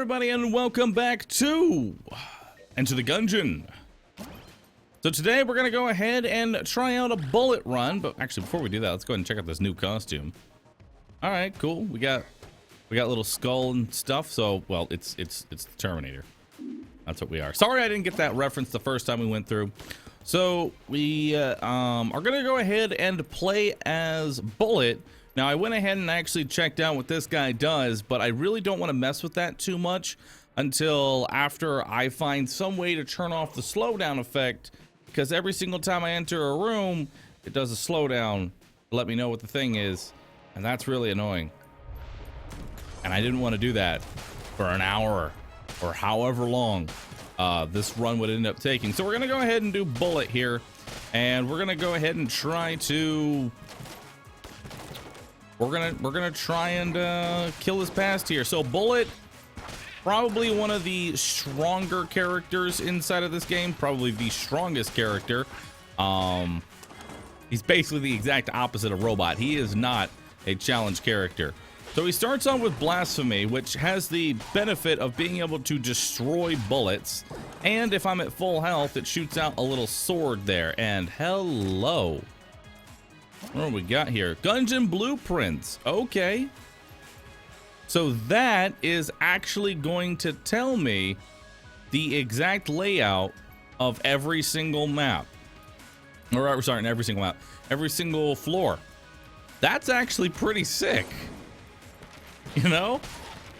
everybody, and welcome back to Enter the Gungeon. So today we're gonna go ahead and try out a bullet run, but actually before we do that, let's go ahead and check out this new costume. All right, cool. We got little skull and stuff. So, well, it's the Terminator. That's what we are. Sorry I didn't get that reference the first time we went through. So we are gonna go ahead and play as Bullet. Now, I went ahead and actually checked out what this guy does, but I really don't want to mess with that too much until after I find some way to turn off the slowdown effect, because every single time I enter a room, it does a slowdown to let me know what the thing is, and that's really annoying. And I didn't want to do that for an hour or however long this run would end up taking. So we're going to go ahead and do Bullet here, and we're going to go ahead and try to... We're gonna try and kill his past here. So Bullet, probably one of the stronger characters inside of this game, probably the strongest character. He's basically the exact opposite of Robot. He is not a challenge character. So he starts on with Blasphemy, which has the benefit of being able to destroy bullets, and if I'm at full health, it shoots out a little sword there. And hello. What do we got here? Gungeon blueprints. Okay. So that is actually going to tell me the exact layout of every single map. Or, sorry, not every single map. Every single floor. That's actually pretty sick. You know?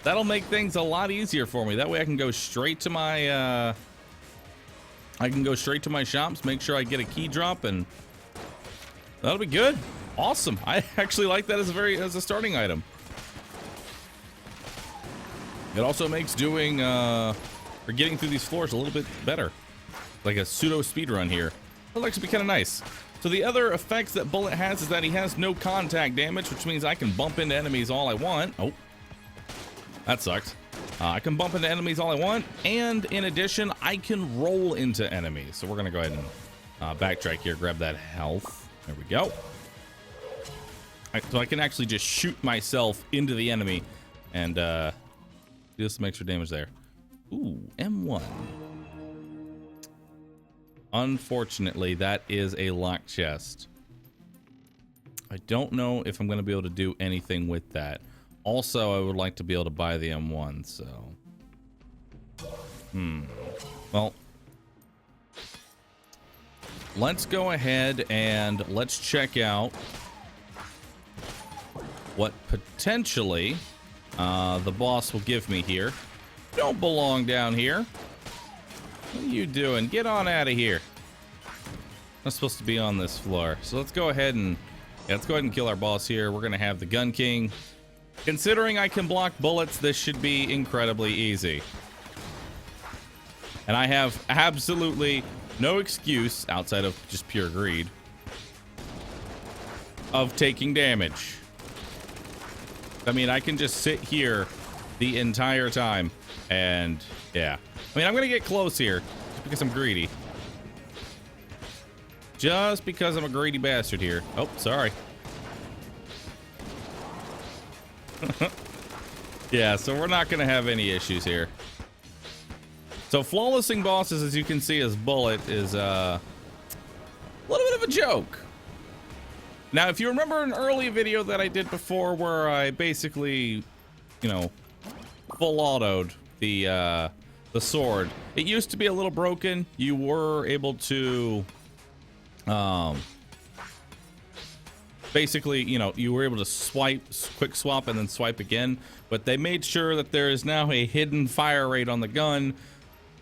That'll make things a lot easier for me. That way I can go straight to my, shops, make sure I get a key drop, and that'll be good. Awesome. I actually like that as a starting item. It also makes doing or getting through these floors a little bit better. Like a pseudo speed run here. That'll actually be kind of nice. So the other effects that Bullet has is that he has no contact damage, which means I can bump into enemies all I want. Oh, that sucks. I can bump into enemies all I want, and in addition, I can roll into enemies. So we're gonna go ahead and backtrack here, grab that health. There we go. So I can actually just shoot myself into the enemy and do some extra damage there. Ooh, M1. Unfortunately, that is a locked chest. I don't know if I'm going to be able to do anything with that. Also, I would like to be able to buy the M1, so... Well... Let's go ahead and let's check out what potentially the boss will give me here. Don't belong down here. What are you doing? Get on out of here. I'm supposed to be on this floor. So let's go ahead and kill our boss here. We're gonna have the Gun King. Considering I can block bullets, this should be incredibly easy. And I have absolutely no excuse, outside of just pure greed, of taking damage. I mean, I can just sit here the entire time, and yeah. I mean, I'm gonna get close here, just because I'm greedy. Just because I'm a greedy bastard here. Oh, sorry. Yeah, so we're not gonna have any issues here. So flawlessing bosses, as you can see, as Bullet is a little bit of a joke. Now, if you remember an early video that I did before where I basically, you know, full autoed the sword, it used to be a little broken. You were able to basically, you know, you were able to swipe, quick swap, and then swipe again, but they made sure that there is now a hidden fire rate on the gun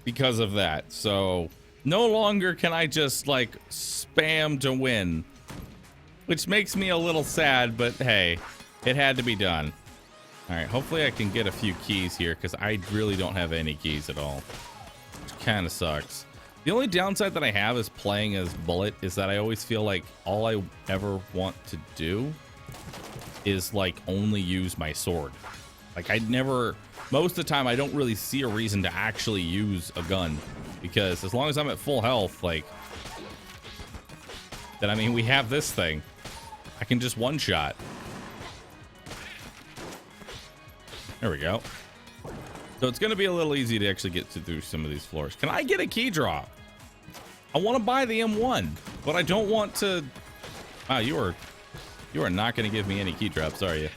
because of that. So no longer can I just like spam to win, which makes me a little sad, but hey, it had to be done. All right, hopefully I can get a few keys here, because I really don't have any keys at all, which kind of sucks. The only downside that I have is playing as Bullet is that I always feel like all I ever want to do is like only use my sword. Like most of the time I don't really see a reason to actually use a gun, because as long as I'm at full health, like, then I mean, we have this thing. I can just one shot. There we go. So it's going to be a little easy to actually get through some of these floors. Can I get a key drop? I want to buy the M1, but I don't want to... Wow, you are not going to give me any key drops, are you?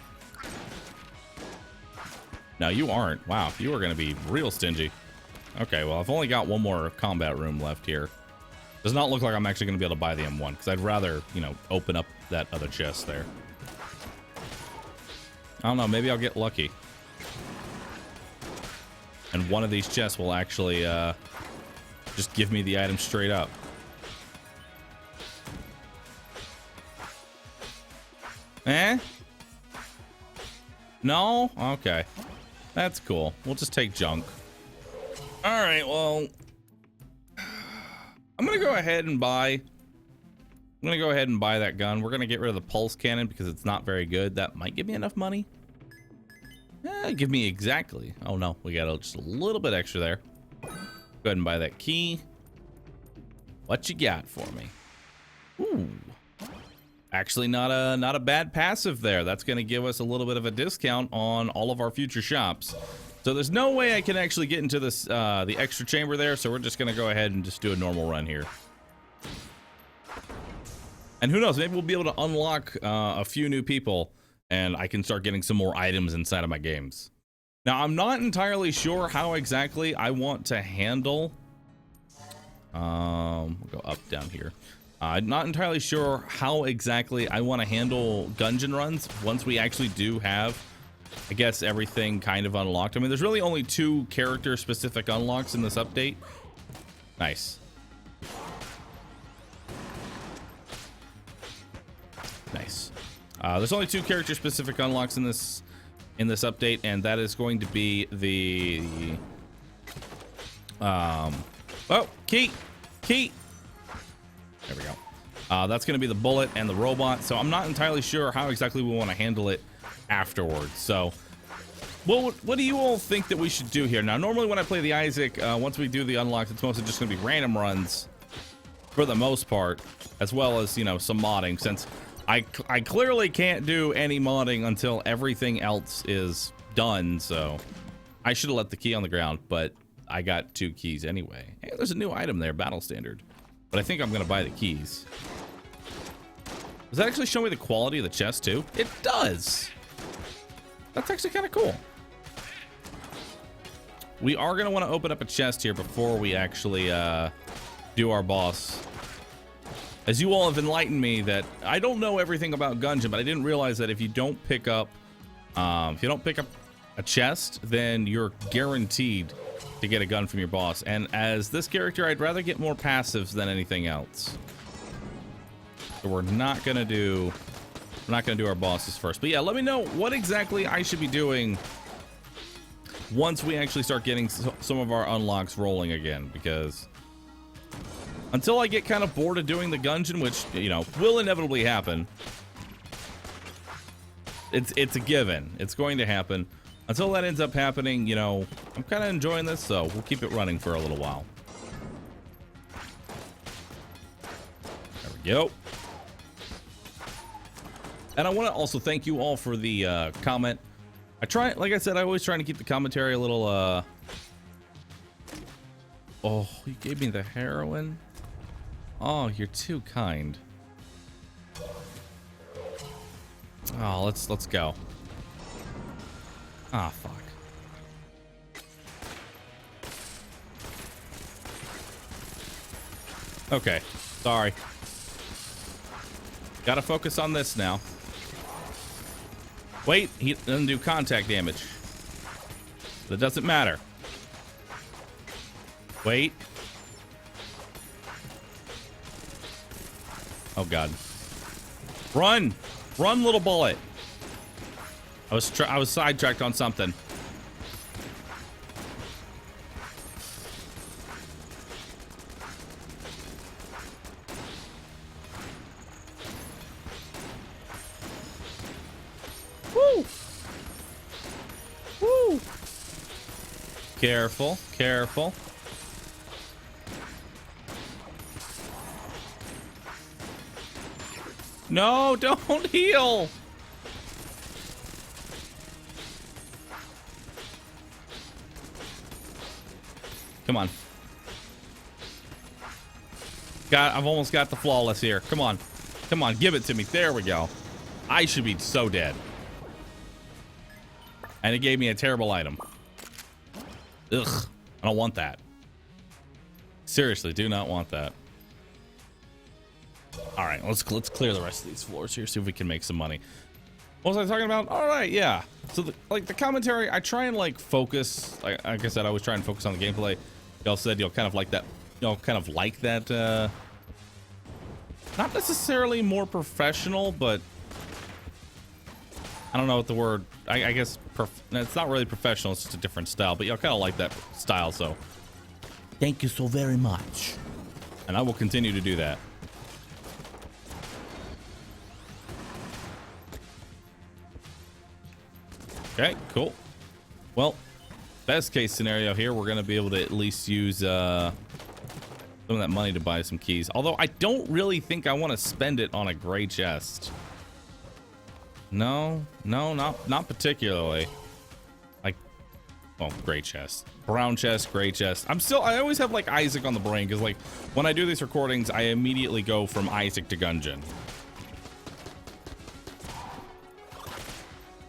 No, you aren't. Wow, you are going to be real stingy. Okay, well, I've only got one more combat room left here. Does not look like I'm actually going to be able to buy the M1, because I'd rather, you know, open up that other chest there. I don't know, maybe I'll get lucky. And one of these chests will actually just give me the item straight up. Eh? No? Okay. That's cool. We'll just take junk. Alright, well... I'm gonna go ahead and buy that gun. We're gonna get rid of the pulse cannon because it's not very good. That might give me enough money. Give me exactly. Oh no, we got just a little bit extra there. Go ahead and buy that key. What you got for me? Ooh. Actually, not a bad passive there. That's gonna give us a little bit of a discount on all of our future shops. So there's no way I can actually get into this the extra chamber there, so we're just gonna go ahead and just do a normal run here. And who knows, maybe we'll be able to unlock a few new people and I can start getting some more items inside of my games. Now, I'm not entirely sure how exactly I want to handle... we'll go up, down here. I'm not entirely sure how exactly I want to handle Gungeon runs once we actually do have, I guess, everything kind of unlocked. I mean, there's really only 2 character-specific unlocks in this update. Nice. Nice. There's only 2 character-specific unlocks in this update, and that is going to be the oh, key. There we go. That's going to be the bullet and the robot. So I'm not entirely sure how exactly we want to handle it afterwards. So, what do you all think that we should do here? Now, normally when I play the Isaac, once we do the unlocks, it's mostly just going to be random runs for the most part, as well as, you know, some modding, since I clearly can't do any modding until everything else is done. So I should have left the key on the ground, but I got 2 keys anyway. Hey, there's a new item there, battle standard. But I think I'm gonna buy the keys. Does that actually show me the quality of the chest too? It does. That's actually kind of cool. We are gonna want to open up a chest here before we actually do our boss. As you all have enlightened me that I don't know everything about Gungeon, but I didn't realize that if you don't pick up a chest, then you're guaranteed to get a gun from your boss. And as this character, I'd rather get more passives than anything else. So we're not gonna do our bosses first. But yeah, let me know what exactly I should be doing once we actually start getting some of our unlocks rolling again, because until I get kind of bored of doing the Gungeon, which, you know, will inevitably happen. It's a given. It's going to happen. Until that ends up happening, you know, I'm kind of enjoying this, so we'll keep it running for a little while. There we go. And I want to also thank you all for the comment. Like I said, I always try to keep the commentary a little, Oh, you gave me the heroin? Oh, you're too kind. Oh, let's go. Ah, fuck. Okay, sorry. Gotta focus on this now. Wait, he doesn't do contact damage. That doesn't matter. Wait. Oh god. Run! Run, little bullet! I was sidetracked on something. Woo! Woo! Careful, careful. No, don't heal! Come on. I've almost got the flawless here. Come on. Come on, give it to me. There we go. I should be so dead. And it gave me a terrible item. Ugh. I don't want that. Seriously, do not want that. All right, let's clear the rest of these floors here, see if we can make some money. What was I talking about? All right, yeah. So the commentary, I try and like focus. Like I said, I always try and focus on the gameplay. Y'all said you'll kind of like that. Y'all kind of like that. Not necessarily more professional, but I don't know what the word. I guess it's not really professional. It's just a different style. But y'all kind of like that style, so thank you so very much. And I will continue to do that. Okay, cool. Well, best case scenario here, we're going to be able to at least use some of that money to buy some keys. Although I don't really think I want to spend it on a gray chest. No, not particularly. Like, well, gray chest. Brown chest, gray chest. I always have like Isaac on the brain because like when I do these recordings, I immediately go from Isaac to Gungeon.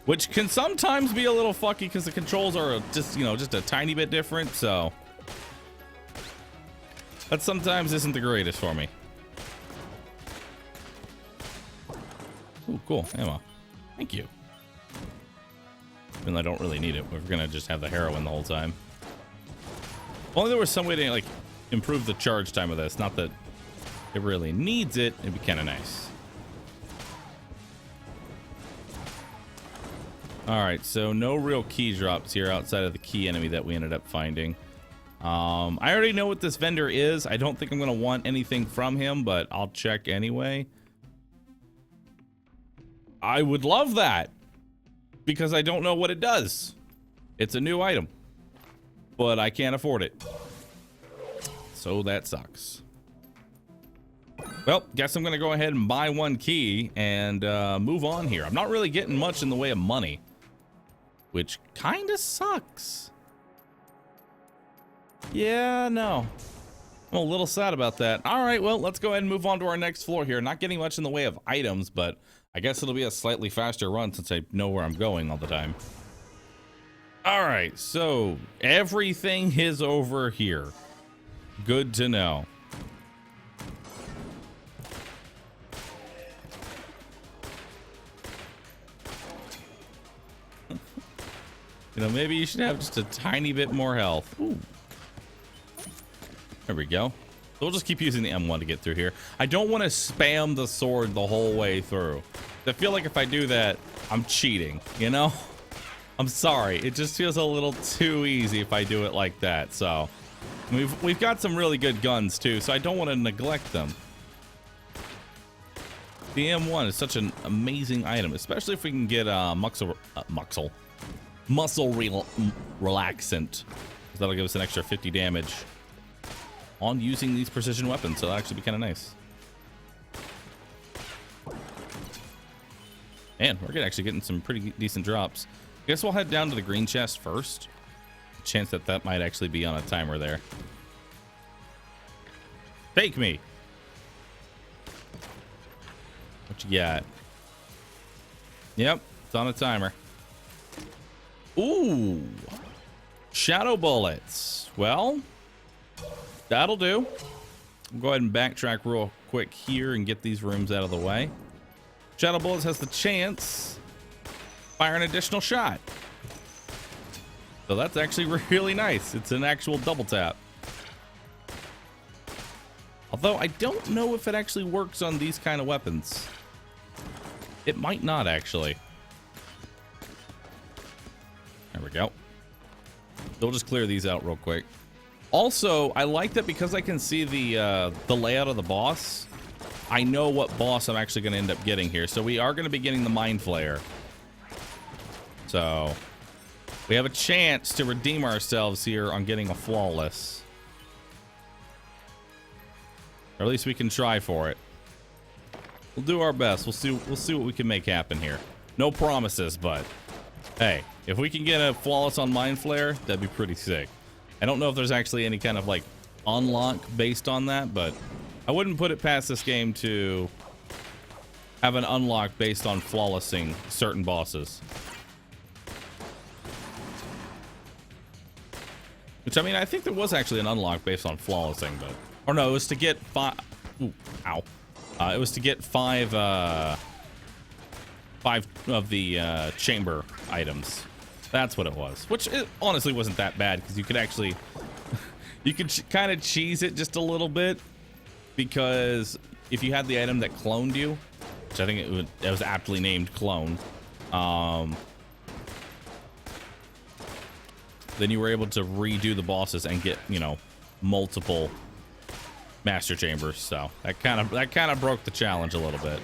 Which can sometimes be a little fucky because the controls are just, you know, just a tiny bit different, so that sometimes isn't the greatest for me. Ooh, cool, ammo. Thank you. And I don't really need it. We're gonna just have the heroin the whole time. If only there was some way to like improve the charge time of this. Not that it really needs it. It'd be kind of nice. All right, so no real key drops here outside of the key enemy that we ended up finding. I already know what this vendor is. I don't think I'm gonna want anything from him, but I'll check anyway. I would love that because I don't know what it does. It's a new item, but I can't afford it. So that sucks. Well, guess I'm gonna go ahead and buy one key and move on here. I'm not really getting much in the way of money, which kind of sucks. Yeah, no. I'm a little sad about that. All right, well, let's go ahead and move on to our next floor here. Not getting much in the way of items, but I guess it'll be a slightly faster run since I know where I'm going all the time. All right, so everything is over here. Good to know. You know, maybe you should have just a tiny bit more health. Ooh. There we go. So we'll just keep using the M1 to get through here. I don't want to spam the sword the whole way through. I feel like if I do that, I'm cheating, you know? I'm sorry. It just feels a little too easy if I do it like that. So we've got some really good guns too, so I don't want to neglect them. The M1 is such an amazing item, especially if we can get muscle relaxant. That'll give us an extra 50 damage on using these precision weapons, so that'll actually be kind of nice. And we're actually getting some pretty decent drops. I guess we'll head down to the green chest first. Chance that might actually be on a timer there. Take me. What you got? Yep, it's on a timer. Ooh, shadow bullets. Well, that'll do. I'll go ahead and backtrack real quick here and get these rooms out of the way. Shadow bullets has the chance to fire an additional shot. So that's actually really nice. It's an actual double tap. Although I don't know if it actually works on these kind of weapons. It might not actually. There we go. We'll just clear these out real quick. Also, I like that because I can see the layout of the boss. I know what boss I'm actually going to end up getting here. So we are going to be getting the Mind Flayer. So we have a chance to redeem ourselves here on getting a flawless. Or at least we can try for it. We'll do our best. We'll see what we can make happen here. No promises, but hey, if we can get a flawless on Mind Flayer, that'd be pretty sick. I don't know if there's actually any kind of like unlock based on that, but I wouldn't put it past this game to have an unlock based on flawlessing certain bosses. Which, I mean, I think there was actually an unlock based on flawlessing, but... Or no, it was to get five... Ooh, ow. It was to get five of the chamber items. That's what it was. Which, it honestly wasn't that bad, because you could actually... you could kind of cheese it just a little bit, because if you had the item that cloned you, which I think it was aptly named Clone, then you were able to redo the bosses and get, you know, multiple master chambers. So that kind of broke the challenge a little bit.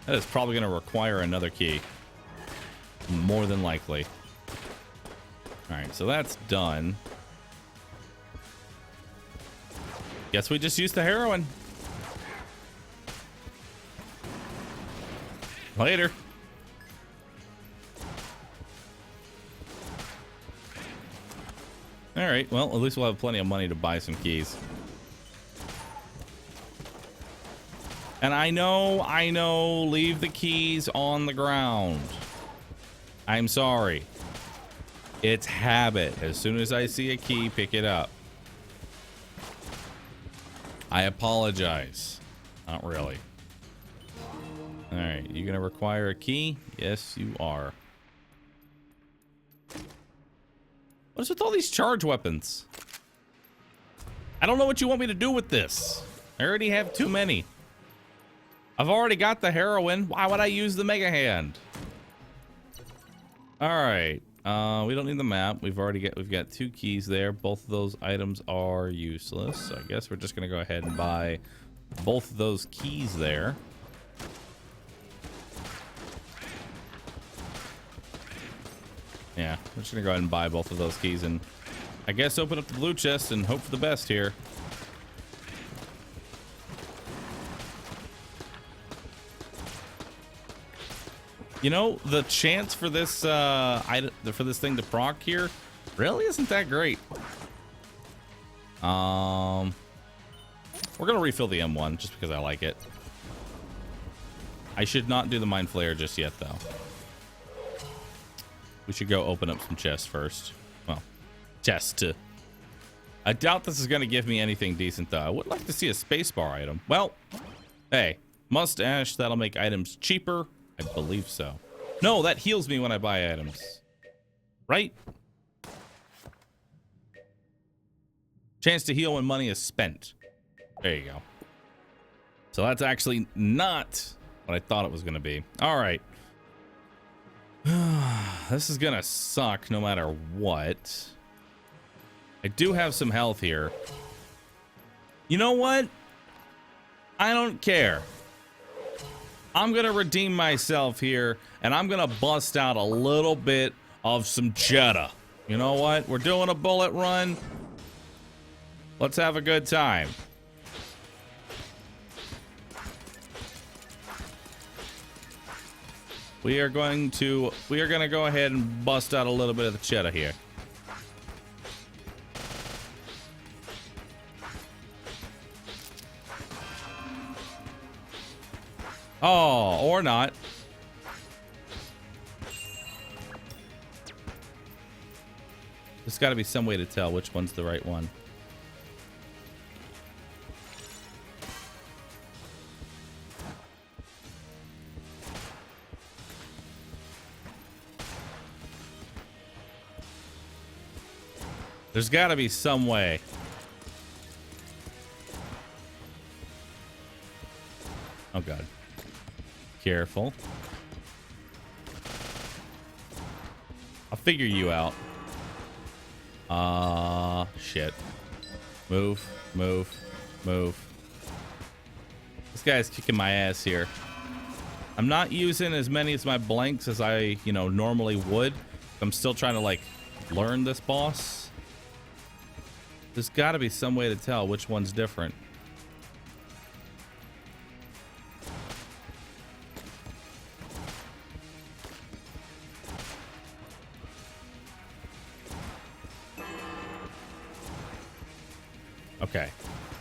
That is probably going to require another key, more than likely. All right, so that's done. Guess we just used the heroin. Later. All right, well, at least we'll have plenty of money to buy some keys. And I know, leave the keys on the ground. I'm sorry. It's habit. As soon as I see a key, pick it up. I apologize. Not really. All right, you gonna require a key? Yes, you are. What is with all these charge weapons? I don't know what you want me to do with this. I already have too many. I've already got the heroin. Why would I use the mega hand? All right. We don't need the map. We've got 2 keys there. Both of those items are useless. So I guess we're just gonna go ahead and buy both of those keys there. Yeah, we're just gonna go ahead and buy both of those keys and I guess open up the blue chest and hope for the best here. You know, the chance for this for this thing to proc here really isn't that great. We're gonna refill the M1 just because I like it. I should not do the Mind Flayer just yet, though. We should go open up some chests first. Well, chests. I doubt this is gonna give me anything decent, though. I would like to see a spacebar item. Well, hey, mustache, that'll make items cheaper. I believe so. No, that heals me when I buy items. Right? Chance to heal when money is spent. There you go. So that's actually not what I thought it was going to be. All right. This is going to suck no matter what. I do have some health here. You know what? I don't care. I'm gonna redeem myself here, and I'm gonna bust out a little bit of some cheddar. You know what? We're doing a bullet run. Let's have a good time. We are gonna go ahead and bust out a little bit of the cheddar here. Oh, or not. There's got to be some way to tell which one's the right one. There's got to be some way. Oh, God. Careful. I'll figure you out. Shit. Move, move, move. This guy's kicking my ass here. I'm not using as many as my blanks as I, you know, normally would. I'm still trying to, like, learn this boss. There's got to be some way to tell which one's different.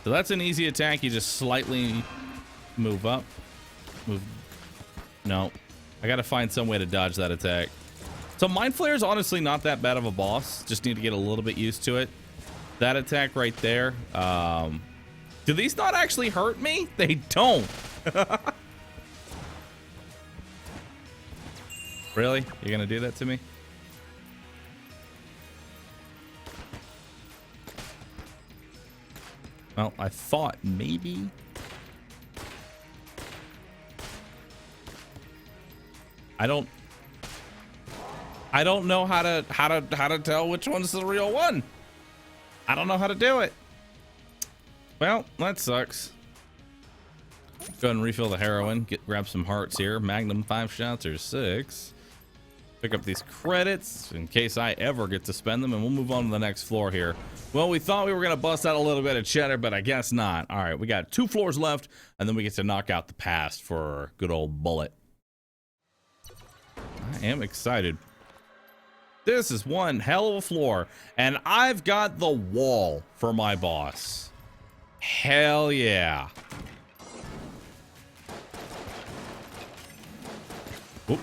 So that's an easy attack. You just slightly move up. Move. No. I gotta find some way to dodge that attack. So Mind Flare is honestly not that bad of a boss. Just need to get a little bit used to it. That attack right there. Do these not actually hurt me? They don't. Really? You're gonna do that to me? Well, I thought maybe. I don't know how to tell which one's the real one. I don't know how to do it. Well, that sucks. Go ahead and refill the heroin. Grab some hearts here. Magnum 5 shots or 6. Pick up these credits in case I ever get to spend them, and we'll move on to the next floor here. Well, we thought we were gonna bust out a little bit of cheddar, but I guess not. All right, we got 2 floors left, and then we get to knock out the past for good old Bullet. I am excited. This is one hell of a floor, and I've got the wall for my boss. Hell yeah. Oop.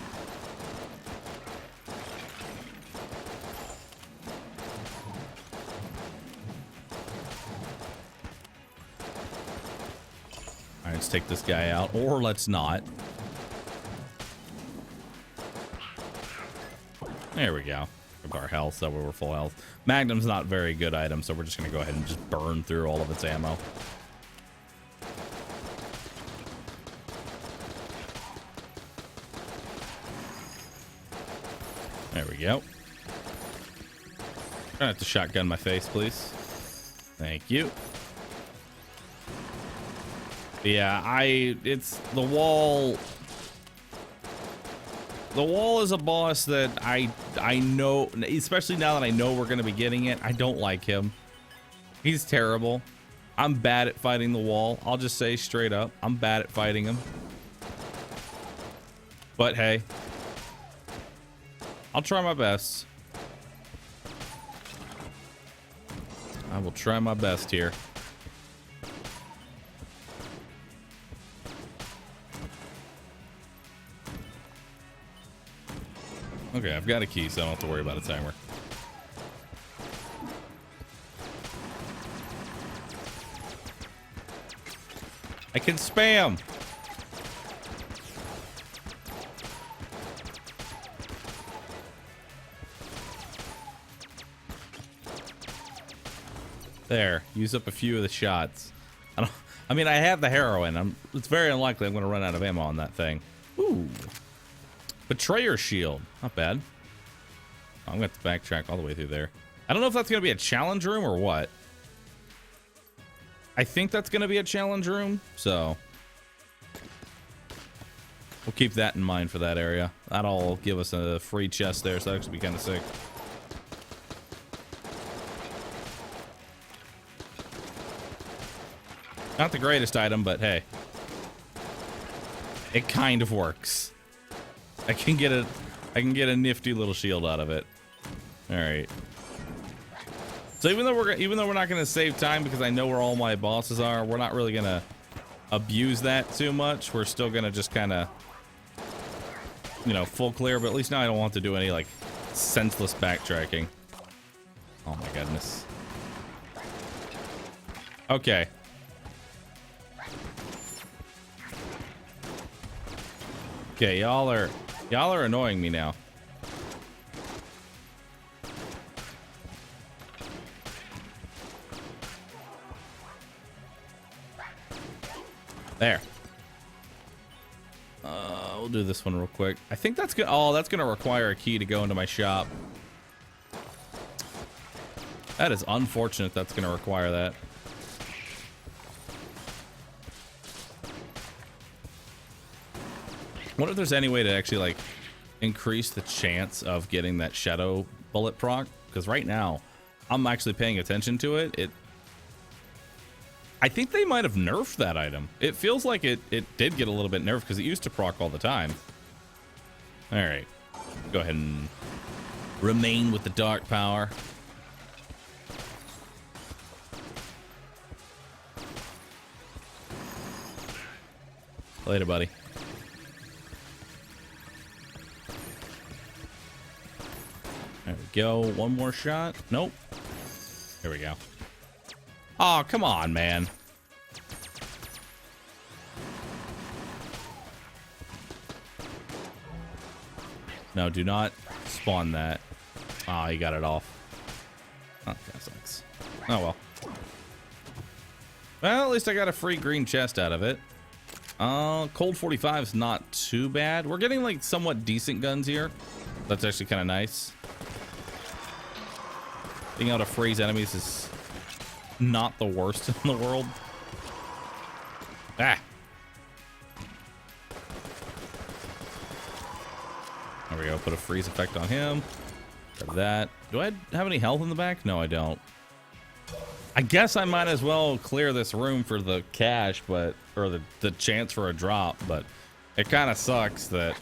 All right, let's take this guy out, or let's not. There we go. Of our health, so we were full health. Magnum's not a very good item, so we're just gonna go ahead and just burn through all of its ammo. There we go. Try not to shotgun my face, please. Thank you. Yeah, it's the wall. The wall is a boss that I know, especially now that I know we're going to be getting it. I don't like him. He's terrible. I'm bad at fighting the wall. I'll just say straight up, I'm bad at fighting him. But hey, I'll try my best. I will try my best here. Okay, I've got a key, so I don't have to worry about a timer. I can spam. There, use up a few of the shots. I mean, I have the heroin. It's very unlikely I'm going to run out of ammo on that thing. Ooh. Betrayer shield. Not bad. I'm going to have to backtrack all the way through there. I don't know if that's going to be a challenge room or what. I think that's going to be a challenge room, so we'll keep that in mind for that area. That'll give us a free chest there, so that should be kind of sick. Not the greatest item, but hey, it kind of works. I can get a nifty little shield out of it. All right. So even though we're not going to save time because I know where all my bosses are, we're not really going to abuse that too much. We're still going to just kind of, you know, full clear, but at least now I don't want to do any like senseless backtracking. Oh my goodness. Okay. Okay, y'all are annoying me now. There. We'll do this one real quick. I think that's good. Oh, that's gonna require a key to go into my shop. That is unfortunate. That's gonna require that. I wonder if there's any way to actually like increase the chance of getting that shadow bullet proc, because right now I'm actually paying attention to it. I think they might have nerfed that item. It feels like it did get a little bit nerfed because it used to proc all the time. All right, go ahead and remain with the dark power. Later, buddy. There we go. One more shot. Nope. Here we go. Oh, come on, man. No, do not spawn that. Oh, you got it off. Oh, that sucks. Oh, well. Well, at least I got a free green chest out of it. Cold 45 is not too bad. We're getting, like, somewhat decent guns here. That's actually kind of nice. Being able to freeze enemies is not the worst in the world. Ah. There we go. Put a freeze effect on him. Grab that. Do I have any health in the back? No, I don't. I guess I might as well clear this room for the cash, but or the chance for a drop, but it kind of sucks that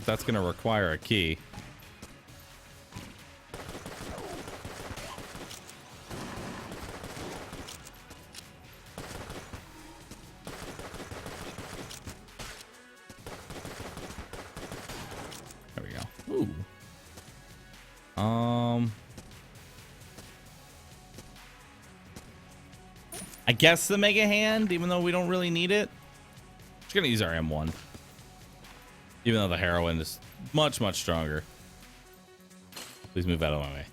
that's going to require a key. There we go. Ooh. I guess the mega hand, even though we don't really need it. Just gonna use our M1. Even though the heroin is much, much stronger. Please move out of my way.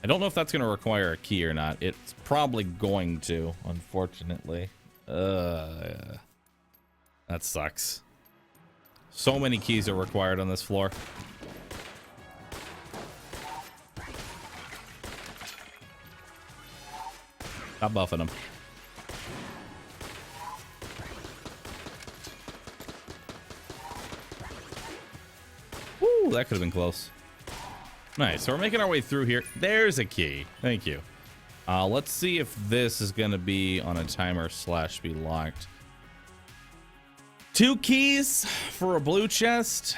I don't know if that's gonna require a key or not. It's probably going to, unfortunately. That sucks. So many keys are required on this floor. Stop buffing him. Woo, that could have been close. Nice. So we're making our way through here. There's a key. Thank you. Let's see if this is going to be on a timer / be locked. 2 keys for a blue chest.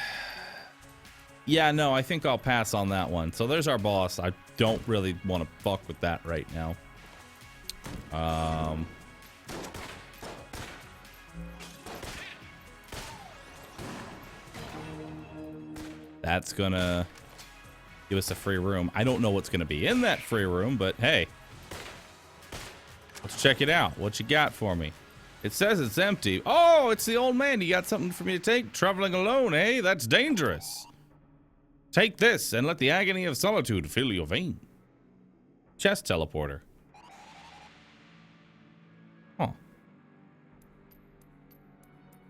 Yeah, no, I think I'll pass on that one. So there's our boss. I don't really want to fuck with that right now. That's gonna give us a free room. I don't know what's gonna be in that free room, but hey, let's check it out. What you got for me? It says it's empty. Oh, it's the old man. You got something for me to take? Traveling alone, eh? That's dangerous. Take this and let the agony of solitude fill your vein. Chest teleporter. Huh.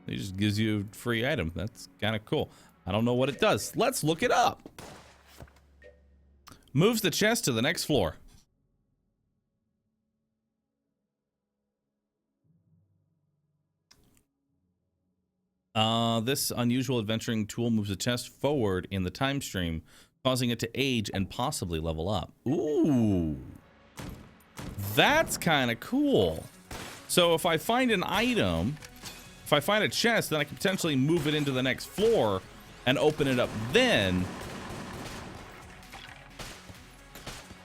It just gives you a free item. That's kind of cool. I don't know what it does. Let's look it up. Moves the chest to the next floor. This unusual adventuring tool moves the chest forward in the time stream, causing it to age and possibly level up. Ooh. That's kind of cool. So if I find an item, if I find a chest, then I can potentially move it into the next floor and open it up then.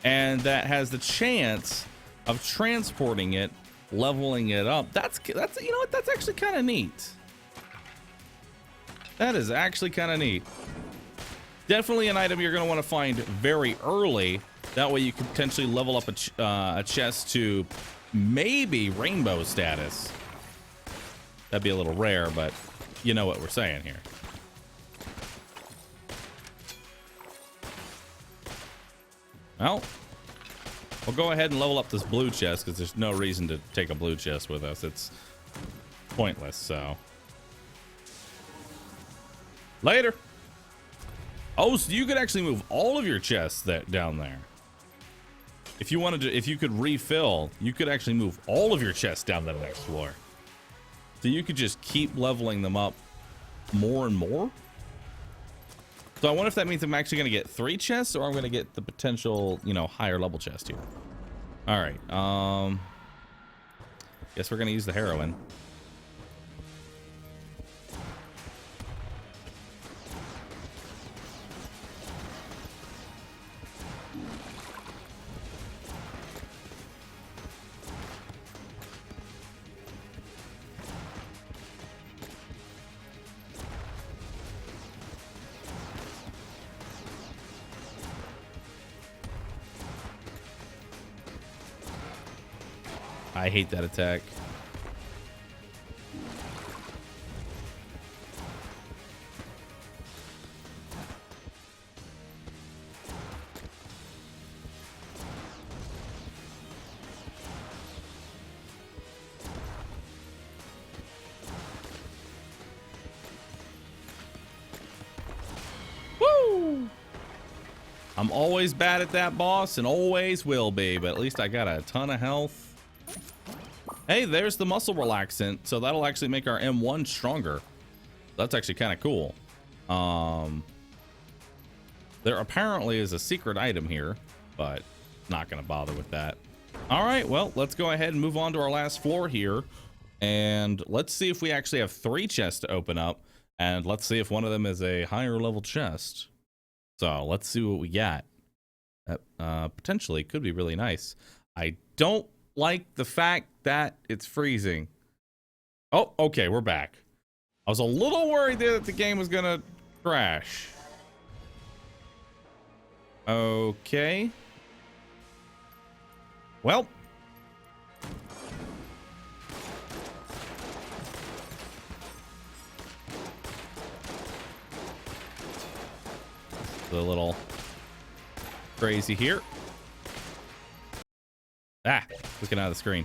And that has the chance of transporting it, leveling it up. That's you know what? That's actually kind of neat. That is actually kind of neat. Definitely an item you're going to want to find very early. That way you can potentially level up a chest to maybe rainbow status. That'd be a little rare, but you know what we're saying here. Well, we'll go ahead and level up this blue chest because there's no reason to take a blue chest with us. It's pointless, so. Later. Oh, so you could actually move all of your chests down there. If you wanted to, if you could refill, you could actually move all of your chests down to the next floor. So you could just keep leveling them up more and more. So I wonder if that means I'm actually going to get 3 chests or I'm going to get the potential, you know, higher level chest here. All right. Guess we're going to use the heroin. I hate that attack. Woo! I'm always bad at that boss and always will be, but at least I got a ton of health. Hey, there's the muscle relaxant, so that'll actually make our M1 stronger. That's actually kind of cool. There apparently is a secret item here, but not gonna bother with that. All right, well, let's go ahead and move on to our last floor here, and let's see if we actually have 3 chests to open up, and let's see if one of them is a higher level chest. So let's see what we got. That potentially could be really nice. I don't like the fact that it's freezing. Oh, okay, we're back. I was a little worried there that the game was gonna crash. Okay. Well. A little crazy here. Ah, looking out of the screen.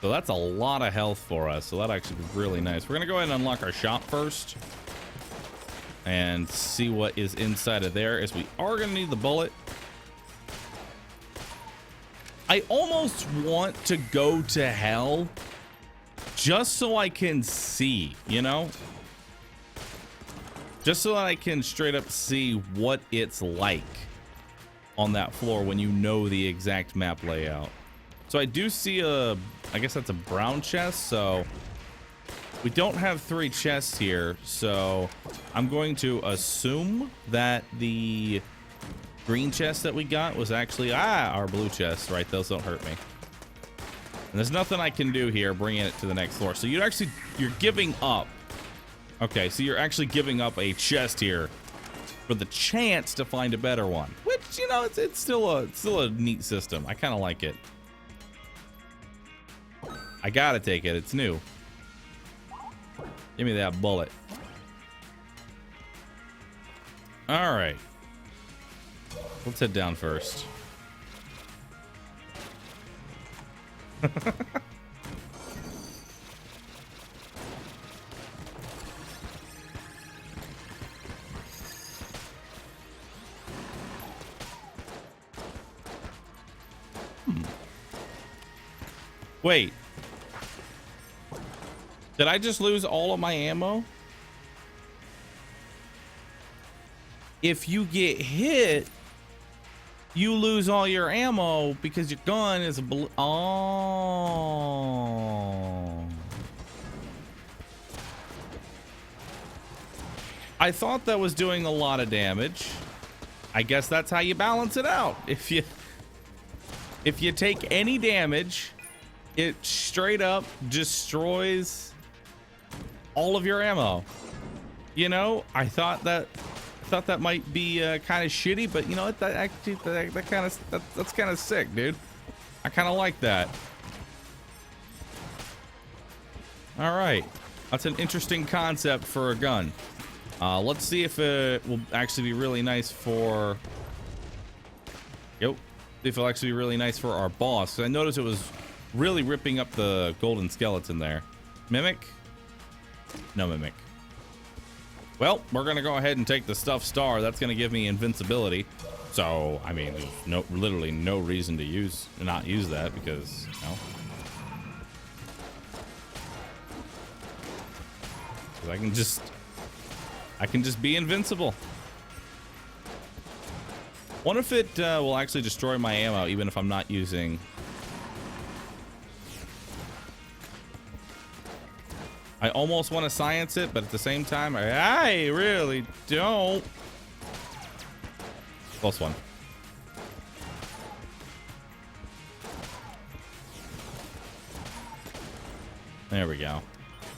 So that's a lot of health for us. So that actually be really nice. We're gonna go ahead and unlock our shop first and see what is inside of there, as we are gonna need the bullet. I almost want to go to hell just so I can see, you know? Just so that I can straight up see what it's like on that floor when you know the exact map layout. So I do see I guess that's a brown chest, so we don't have 3 chests here, so I'm going to assume that the green chest that we got was actually our blue chest, right? Those don't hurt me. And there's nothing I can do here bringing it to the next floor. So you're giving up. Okay, so you're actually giving up a chest here for the chance to find a better one, which, you know, it's still a neat system. I kind of like it. I gotta take it. It's new. Give me that bullet. All right. Let's head down first. Wait. Did I just lose all of my ammo? If you get hit, you lose all your ammo because your gun is a oh. I thought that was doing a lot of damage. I guess that's how you balance it out. If you take any damage, it straight up destroys all of your ammo. You know, I thought that might be kind of shitty, but you know what? That's kind of sick, dude. I kind of like that. All right, that's an interesting concept for a gun. Let's see if it will actually be really nice for. Yep. See if it'll actually be really nice for our boss. I noticed it was really ripping up the golden skeleton there. Mimic? No mimic. Well, we're gonna go ahead and take the stuffed star. That's gonna give me invincibility. So, I mean, there's literally no reason to not use that because, you know. 'Cause I can just be invincible. Wonder if it will actually destroy my ammo even if I'm not using. I almost want to science it, but at the same time, I really don't. Close one. There we go.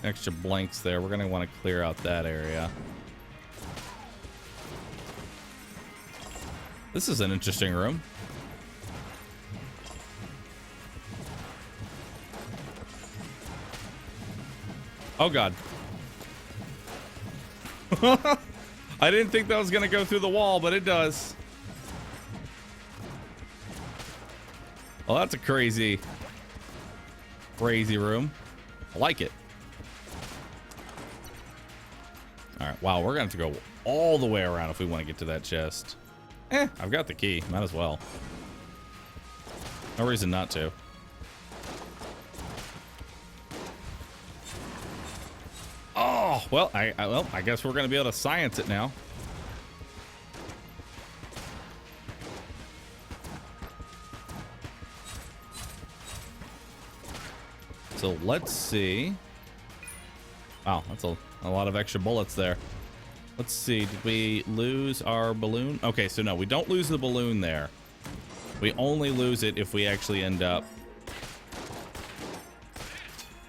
Extra blanks there. We're going to want to clear out that area. This is an interesting room. Oh, God. I didn't think that was going to go through the wall, but it does. Well, that's a crazy room. I like it. All right. Wow, we're going to have to go all the way around if we want to get to that chest. I've got the key. Might as well. No reason not to. Oh, well, I guess we're going to be able to science it now. So let's see. Wow, that's a lot of extra bullets there. Let's see. Did we lose our balloon? Okay, so no, we don't lose the balloon there. We only lose it if we actually end up.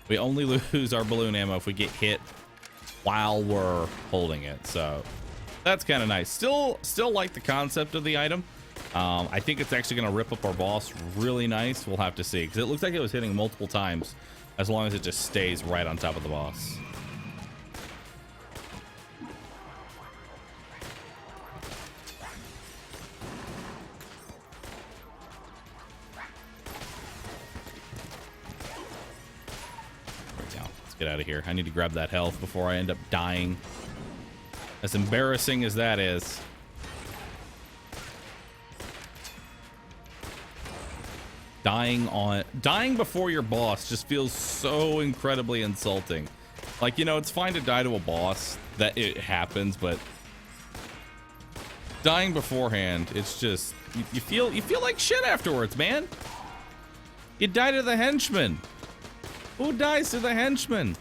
We only lose our balloon ammo if we get hit while we're holding it. So that's kind of nice. Still like the concept of the item. I think it's actually going to rip up our boss really nice. We'll have to see, because it looks like it was hitting multiple times, as long as it just stays right on top of the boss. Get out of here. I need to grab that health before I end up dying. As embarrassing as that is. Dying before your boss just feels so incredibly insulting. Like, you know, it's fine to die to a boss, that it happens, but dying beforehand, it's just you feel like shit afterwards, man. You die to the henchman. Who dies to the henchman?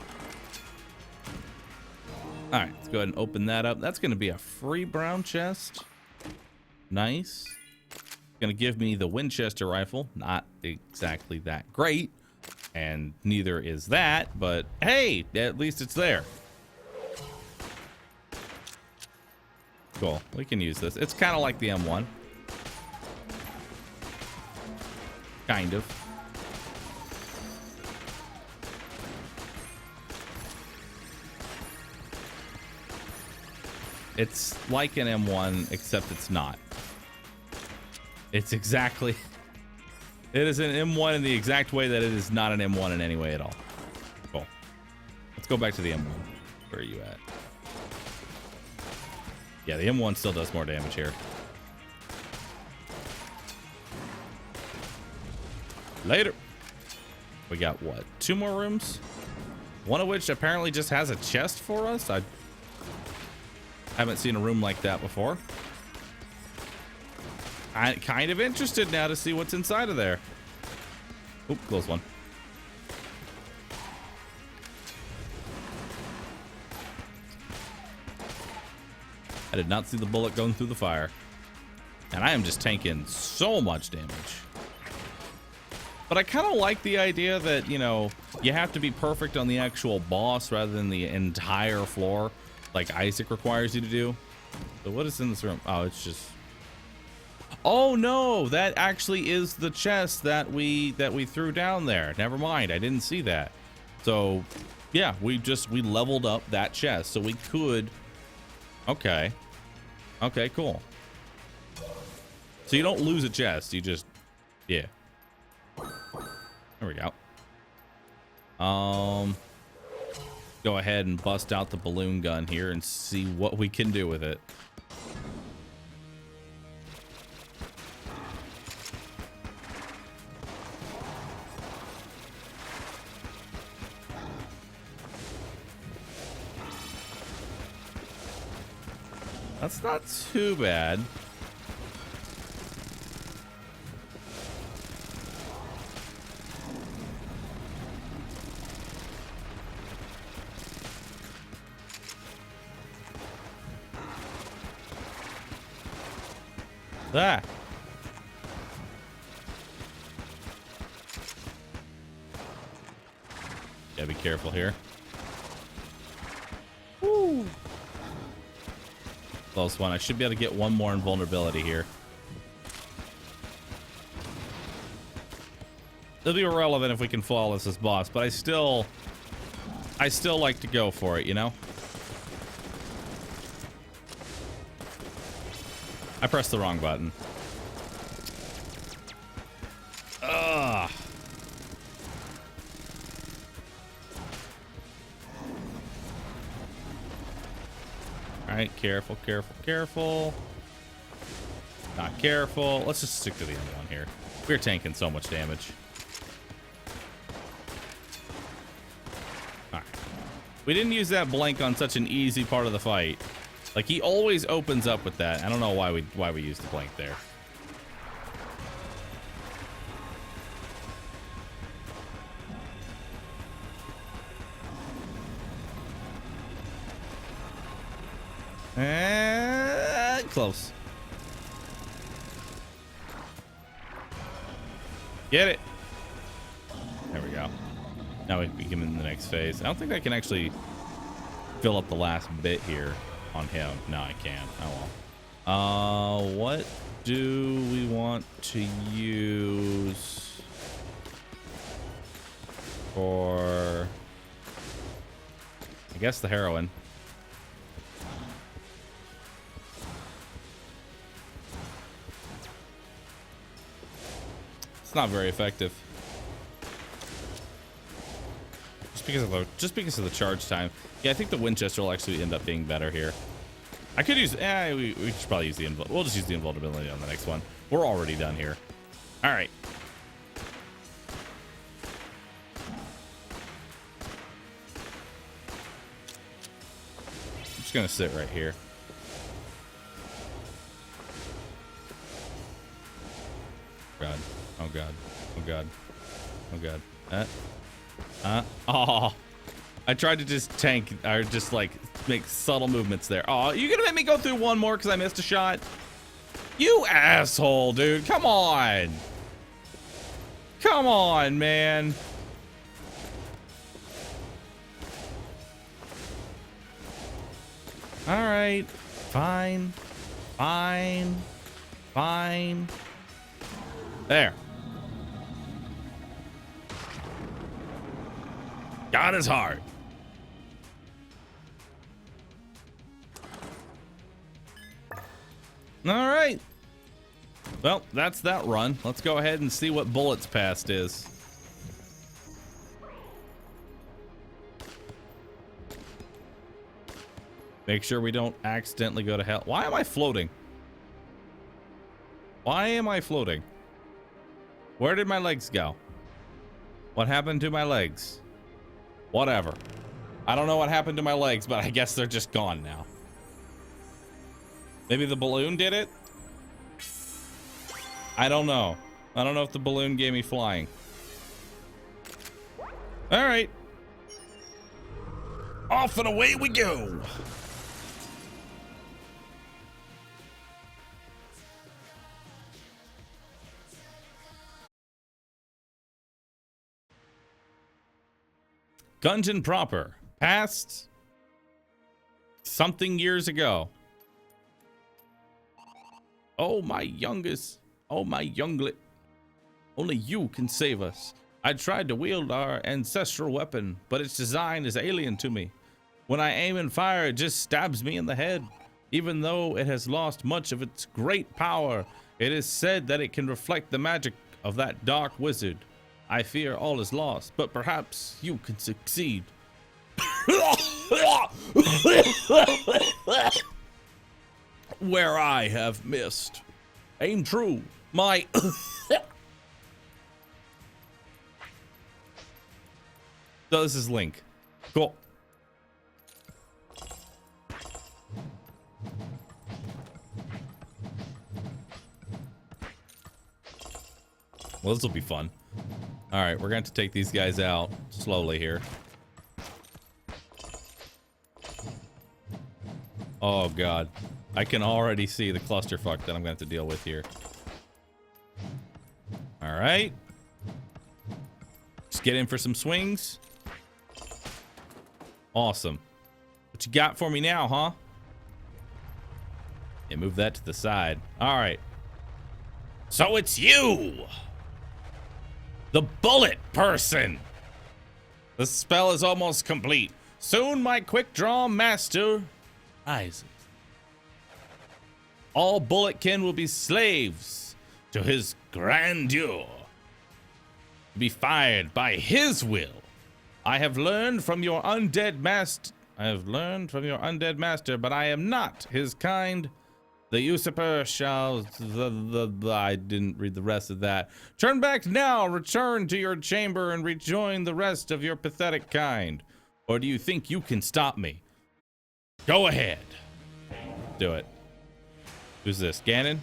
All right, let's go ahead and open that up. That's going to be a free brown chest. Nice. Going to give me the Winchester rifle. Not exactly that great. And neither is that, but hey, at least it's there. Cool. We can use this. It's kind of like the M1. Kind of. It's like an M1, except it's not. It's exactly... It is an M1 in the exact way that it is not an M1 in any way at all. Cool. Let's go back to the M1. Where are you at? Yeah, the M1 still does more damage here. Later. We got, what, 2 more rooms? One of which apparently just has a chest for us? I haven't seen a room like that before. I'm kind of interested now to see what's inside of there. Oop, close one. I did not see the bullet going through the fire. And I am just tanking so much damage. But I kind of like the idea that, you know, you have to be perfect on the actual boss rather than the entire floor, like Isaac requires you to do. So what is in this room? Oh, it's just... Oh no, that actually is the chest that we threw down there. Never mind, I didn't see that. So yeah, we leveled up that chest so we could... Okay, cool. So you don't lose a chest, you just... Yeah. There we go. Go ahead and bust out the balloon gun here and see what we can do with it. That's not too bad. Ah. Gotta be careful here. Woo. Close one. I should be able to get one more invulnerability here. It'll be irrelevant if we can flawless this boss, but I still I still like to go for it, you know? I pressed the wrong button. Ugh. All right, careful, careful, careful. Not careful. Let's just stick to the end one here. We're tanking so much damage. All right. We didn't use that blank on such an easy part of the fight. Like, he always opens up with that. I don't know why we used the blank there. Close. Get it. There we go. Now we can in the next phase. I don't think I can actually fill up the last bit here on him. No, I can't. Oh well. What do we want to use for, I guess, the heroin? It's not very effective. Just because of the charge time. Yeah, I think the Winchester will actually end up being better here. I could use, we should probably use the we'll just use the invulnerability on the next one. We're already done here. All right. I'm just gonna sit right here. God. Oh god. Oh god. Oh god. Oh. I tried to just tank, or just like make subtle movements there. Oh, you gonna make me go through one more because I missed a shot? You asshole, dude. Come on. Come on, man. All right. Fine. Fine. Fine. There. Got his heart. All right. Well, that's that run. Let's go ahead and see what Bullet's past is. Make sure we don't accidentally go to hell. Why am I floating? Why am I floating? Where did my legs go? What happened to my legs? Whatever. I don't know what happened to my legs, but I guess they're just gone now. Maybe the balloon did it? I don't know. I don't know if the balloon gave me flying. All right. Off and away we go. Gungeon proper. Past something years ago. Oh, my youngest. Oh, my younglet. Only you can save us. I tried to wield our ancestral weapon, but its design is alien to me. When I aim and fire, it just stabs me in the head. Even though it has lost much of its great power, it is said that it can reflect the magic of that dark wizard. I fear all is lost, but perhaps you can succeed. Where I have missed. Aim true. My... So this is Link. Cool. Well, this will be fun. All right, we're going to take these guys out slowly here. Oh, God. I can already see the clusterfuck that I'm going to have to deal with here. All right. Just get in for some swings. Awesome. What you got for me now, huh? Yeah, move that to the side. All right. So it's you! The bullet person! The spell is almost complete. Soon my quick draw master rises. All bulletkin will be slaves to his grandeur, to be fired by his will. I have learned from your undead master. But I am not his kind. The usurper shall. I didn't read the rest of that. Turn back now. Return to your chamber and rejoin the rest of your pathetic kind. Or do you think you can stop me? Go ahead. Do it. Who's this? Ganon?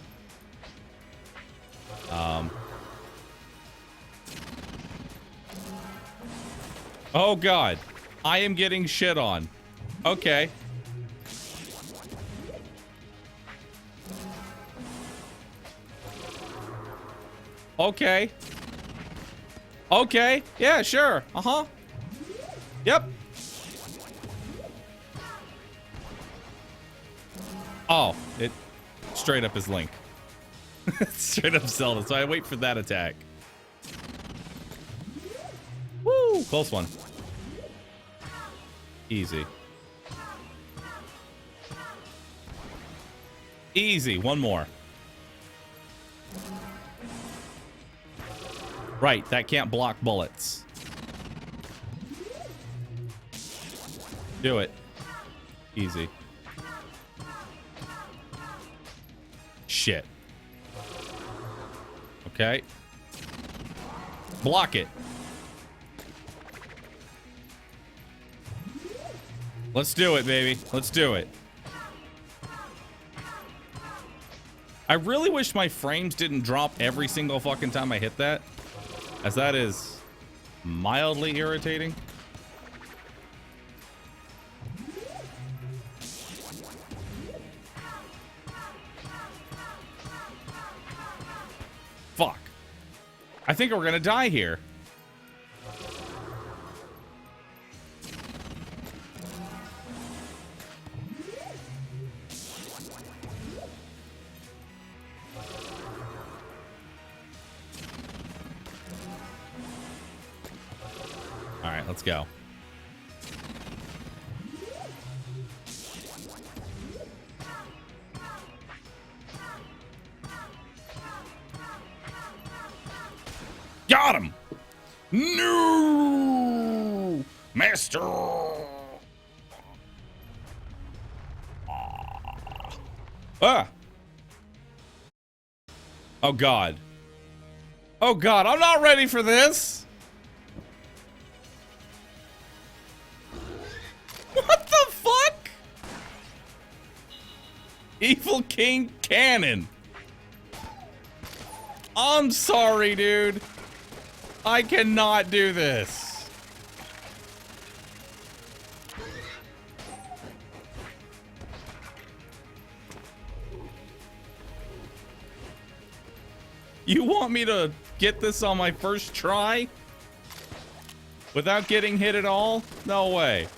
Oh God. I am getting shit on. Okay. Okay. Okay. Yeah, sure. Uh-huh. Yep. Oh, it straight up is Link. Straight up Zelda, so I wait for that attack. Woo! Close one. Easy. Easy. One more. Right, that can't block bullets. Do it. Easy. Shit. Okay. Block it. Let's do it, baby. Let's do it. I really wish my frames didn't drop every single fucking time I hit that, as that is mildly irritating. Fuck. I think we're gonna die here. All right, let's go. Got him! No! Master! Ah! Oh God. Oh God, I'm not ready for this! What the fuck? Evil King Cannon. I'm sorry, dude. I cannot do this. You want me to get this on my first try? Without getting hit at all? No way.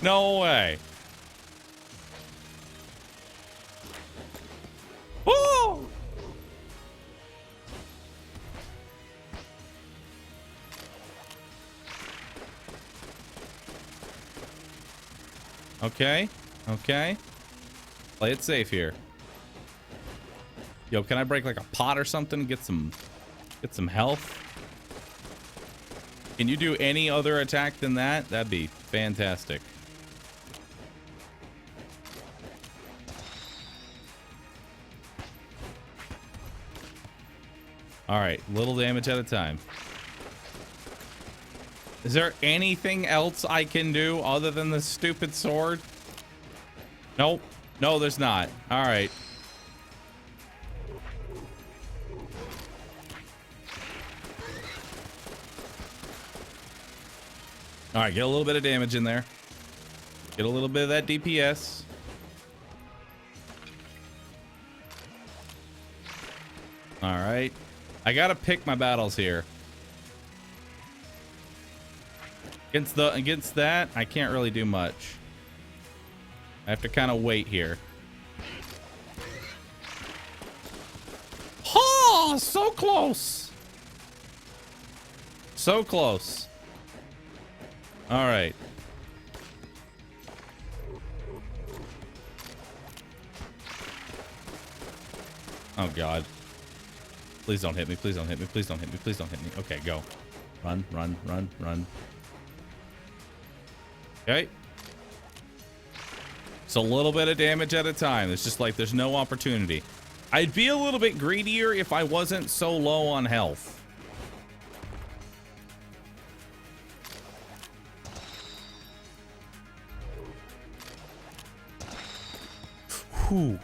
No way. Oh! Okay. Okay. Play it safe here. Yo, can I break like a pot or something? Get some health? Can you do any other attack than that? That'd be fantastic. All right, little damage at a time. Is there anything else I can do other than the stupid sword? Nope. No, there's not. All right. All right, get a little bit of damage in there. Get a little bit of that DPS. All right. I gotta pick my battles here. Against that, I can't really do much. I have to kind of wait here. Oh, so close. So close. All right. Oh, God. Please don't hit me. Please don't hit me. Please don't hit me. Please don't hit me. Okay, go. Run, run, run, run. Okay. It's a little bit of damage at a time. It's just like there's no opportunity. I'd be a little bit greedier if I wasn't so low on health. Whew.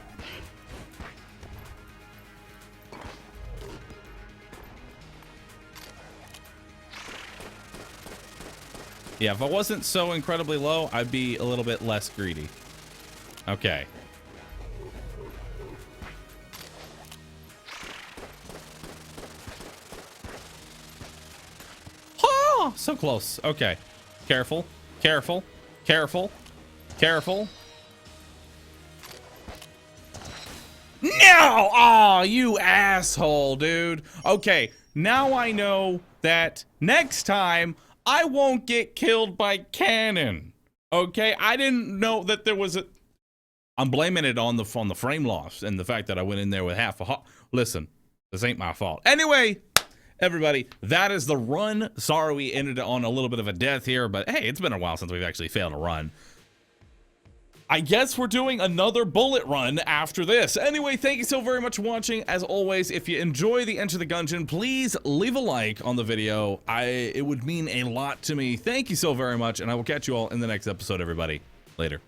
Yeah, if I wasn't so incredibly low, I'd be a little bit less greedy. Okay. Oh, so close. Okay. Careful. Careful. Careful. Careful. No! Oh, you asshole, dude. Okay, now I know that next time I won't get killed by cannon. Okay, I didn't know that there was a... I'm blaming it on the frame loss and the fact that I went in there with half a heart. Listen, this ain't my fault. Anyway, everybody, that is the run. Sorry we ended on a little bit of a death here, but hey, it's been a while since we've actually failed a run. I guess we're doing another bullet run after this. Anyway, thank you so very much for watching. As always, if you enjoy the Enter the Gungeon, please leave a like on the video. It would mean a lot to me. Thank you so very much, and I will catch you all in the next episode, everybody. Later.